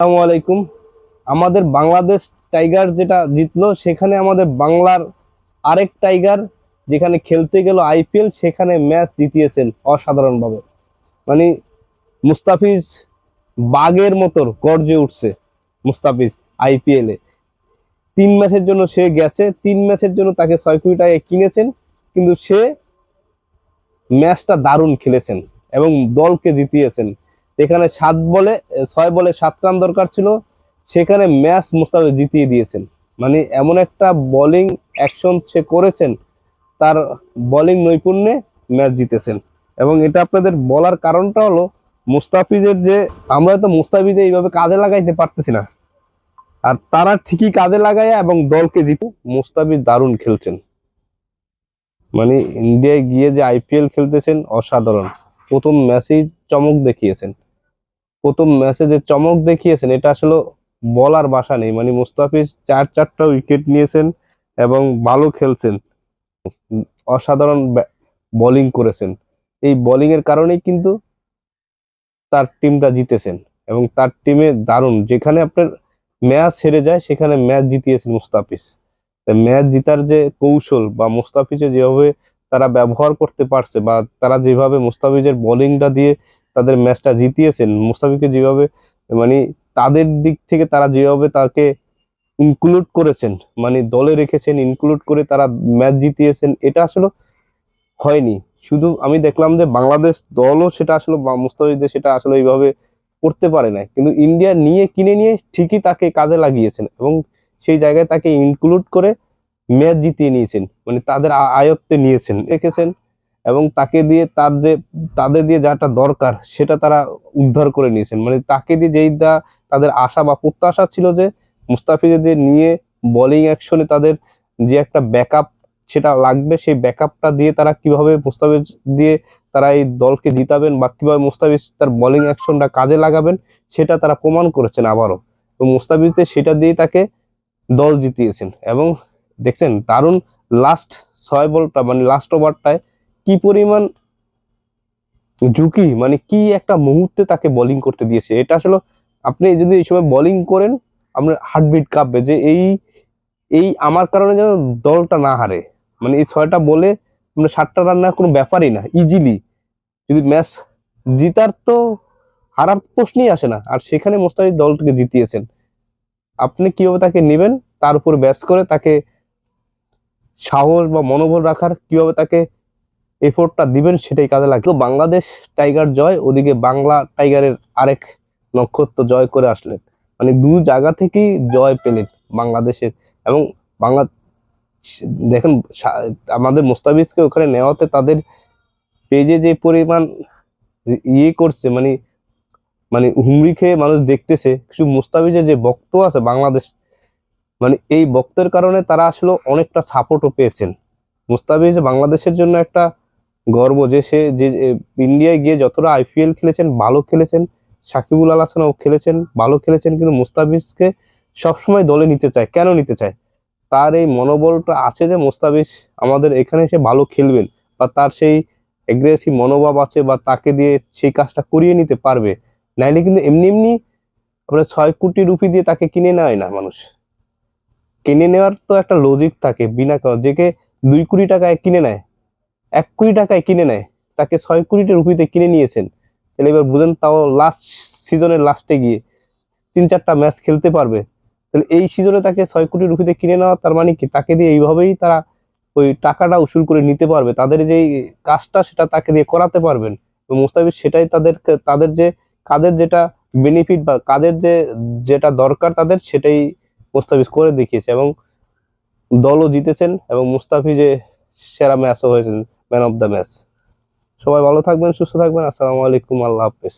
আসসালামু আলাইকুম। আমাদের বাংলাদেশ টাইগার যেটা জিতলো, সেখানে আমাদের বাংলার আরেক টাইগার যেখানে খেলতে গেল আইপিএল, সেখানে ম্যাচ জিতিয়েছেন অসাধারণভাবে। মানে মুস্তাফিজ বাঘের মতো গর্জে উঠছে। মুস্তাফিজ আইপিএলে 3 ম্যাচের জন্য সে গেছে, 3 ম্যাচের জন্য তাকে 6 কোটি টাকায় কিনেছেন, কিন্তু সে ম্যাচটা দারুণ খেলেছেন এবং দলকে জিতিয়েছেন। এখানে 6 বলে 7 রান দরকার ছিল, সেখানে ম্যাচ মুস্তাফিজ জিতিয়ে দিয়েছেন। মানে এমন একটা বোলিং অ্যাকশন সে করেছেন, তার বোলিং নৈপুণ্যে ম্যাচ জিতেছেন। এবং এটা আপনাদের বলার কারণটা হলো মুস্তাফিজের যে, আমরা তো মুস্তাফিজ এইভাবে কাজে লাগাইতে পারতেছি না, আর তারা ঠিকই কাজে লাগায় এবং দলকে জিতে। মুস্তাফিজ দারুণ খেলছেন। মানে ইন্ডিয়ায় গিয়ে যে আইপিএল খেলতেছেন অসাধারণ। প্রথম ম্যাচেই চমক দেখিয়েছেন। প্রথম ম্যাচে যে চমক দেখিয়েছেন এটা আসলে বলার ভাষা নেই। মানে মুস্তাফিজ 4-4টা উইকেট নিয়েছেন এবং ভালো খেলছেন। অসাধারণ বোলিং করেছেন। এই বোলিং এর কারণেই কিন্তু তার টিমটা জিতেছেন। এবং তার টিমে দারুণ, যেখানে আপনার ম্যাচ হেরে যায় সেখানে ম্যাচ জিতিয়েছেন মুস্তাফিজ। ম্যাচ জিতার যে কৌশল বা মুস্তাফিজের যেভাবে তারা ব্যবহার করতে পারছে, বা তারা যেভাবে মুস্তাফিজের বোলিংটা দিয়ে তাদের ম্যাচটা জিতিয়েছেন, মুস্তাফিজকে যেভাবে মানে তাদের দিক থেকে তারা যেভাবে তাকে ইনক্লুড করেছেন, মানে দলে রেখেছেন, ইনক্লুড করে তারা ম্যাচ জিতিয়েছেন, এটা আসলে হয়নি। শুধু আমি দেখলাম যে বাংলাদেশ দলও সেটা আসলে মুস্তাফিজদের সেটা আসলে এইভাবে করতে পারে না, কিন্তু ইন্ডিয়া নিয়ে কিনে নিয়ে ঠিকই তাকে কাজে লাগিয়েছেন এবং সেই জায়গায় তাকে ইনক্লুড করে ম্যাচ জিতিয়ে নিয়েছেন। মানে তাদের আয়ত্তে নিয়েছেন, রেখেছেন এবং তাকে দিয়ে তাদের দিয়ে যাটা দরকার সেটা তারা উদ্ধার করে নিয়েছেন। মানে তাকে দিয়ে তাদের আশা বা প্রত্যাশা ছিল যে মুস্তাফিজদের নিয়ে বোলিং অ্যাকশনে তাদের যে একটা ব্যাকআপ সেটা লাগবে, সেই ব্যাকআপটা দিয়ে তারা কিভাবে মুস্তাফিজ দিয়ে তারা এই দলকে জিতাবেন বা কিভাবে মুস্তাফিজ তার বোলিং অ্যাকশনটা কাজে লাগাবেন, সেটা তারা প্রমাণ করেছেন আবারও। তো মুস্তাফিজদের সেটা দিয়ে তাকে দল জিতিয়েছেন। এবং দেখছেন দারুণ লাস্ট 6 বলটা, মানে লাস্ট ওভারটায় কি পরিমাণ ঝুঁকি, মানে কি একটা মুহূর্তে তাকে বোলিং করতে দিয়েছে। এটা আসলে আপনি যদি এই সময় বোলিং করেন, আপনার হার্টবিট কাঁপবে যে এই এই আমার কারণে যেন দলটা না হারে। মানে এই 6টা বলে আপনার 7টা রান না কোনো ব্যাপারই না, ইজিলি যদি ম্যাচ জিতার তো হারার প্রশ্নই আসে না। আর সেখানে মোস্তাফিজ দলটাকে জিতিয়েছেন। আপনি কিভাবে তাকে নেবেন, তার উপর ব্যাস করে তাকে সাহস বা মনোবল রাখার, কিভাবে তাকে এফোর্টটা দিবেন সেটাই কাজে লাগে। তো বাংলাদেশ টাইগার জয়, ওদিকে বাংলা টাইগারের আরেক নক্ষত্র জয় করে আসলেন। মানে দু জায়গা থেকেই জয় পেলেন বাংলাদেশের। এবং বাংলা দেখেন আমাদের মুস্তাফিজকে ওখানে নেওয়াতে তাদের পেজে যে পরিমাণ ইয়ে করছে, মানে মানে হুমড়ি খেয়ে মানুষ দেখতেছে। কিছু মুস্তাফিজের যে ভক্ত আছে বাংলাদেশ, মানে এই ভক্তের কারণে তারা আসলে অনেকটা সাপোর্টও পেয়েছেন। মুস্তাফিজ বাংলাদেশের জন্য একটা গর্ব, যে সে যে ইন্ডিয়ায় গিয়ে যতটা আইপিএল খেলেছেন ভালো খেলেছেন, সাকিবুল আল হাসানও খেলেছেন ভালো খেলেছেন, কিন্তু মুস্তাফিজকে সবসময় দলে নিতে চায়। কেন নিতে চায়? তার এই মনোবলটা আছে যে মুস্তাফিজ আমাদের এখানে এসে ভালো খেলবেন, বা তার সেই এগ্রেসিভ মনোভাব আছে, বা তাকে দিয়ে সেই কাজটা করিয়ে নিতে পারবে। নাইলে কিন্তু এমনি এমনি আপনার 6 কোটি রুপি দিয়ে তাকে কিনে নেয় না মানুষ। কিনে নেওয়ার তো একটা লজিক থাকে। বিনা কারণ যে 2 কোটি টাকায় কিনে নেয়, 1 কোটি টাকায় কিনে নেয়, তাকে 6 কোটি রুপিতে কিনে নিয়েছেন। তাহলে এবার বুঝেন, তাও লাস্ট সিজনের লাস্টে গিয়ে 3-4টা ম্যাচ খেলতে পারবে। তাহলে এই সিজনে তাকে 6 কোটি রুপিতে কিনে নেওয়া, তার মানে কি তাকে দিয়ে এইভাবেই তারা ওই টাকাটা উসুল করে নিতে পারবে। তাদের যে কাজটা সেটা তাকে দিয়ে করাতে পারবেন। তো মুস্তাফিজ সেটাই তাদের যে কাজের যেটা বেনিফিট বা কাজের যেটা দরকার তাদের, সেটাই মুস্তাফিজ করে দেখিয়েছে এবং দলও জিতেছেন এবং মুস্তাফিজে সেরা ম্যাচও হয়েছেন, ম্যান অফ দ্য ম্যাচ। সবাই ভালো থাকবেন, সুস্থ থাকবেন। আসসালামু আলাইকুম, আল্লাহ হাফেজ।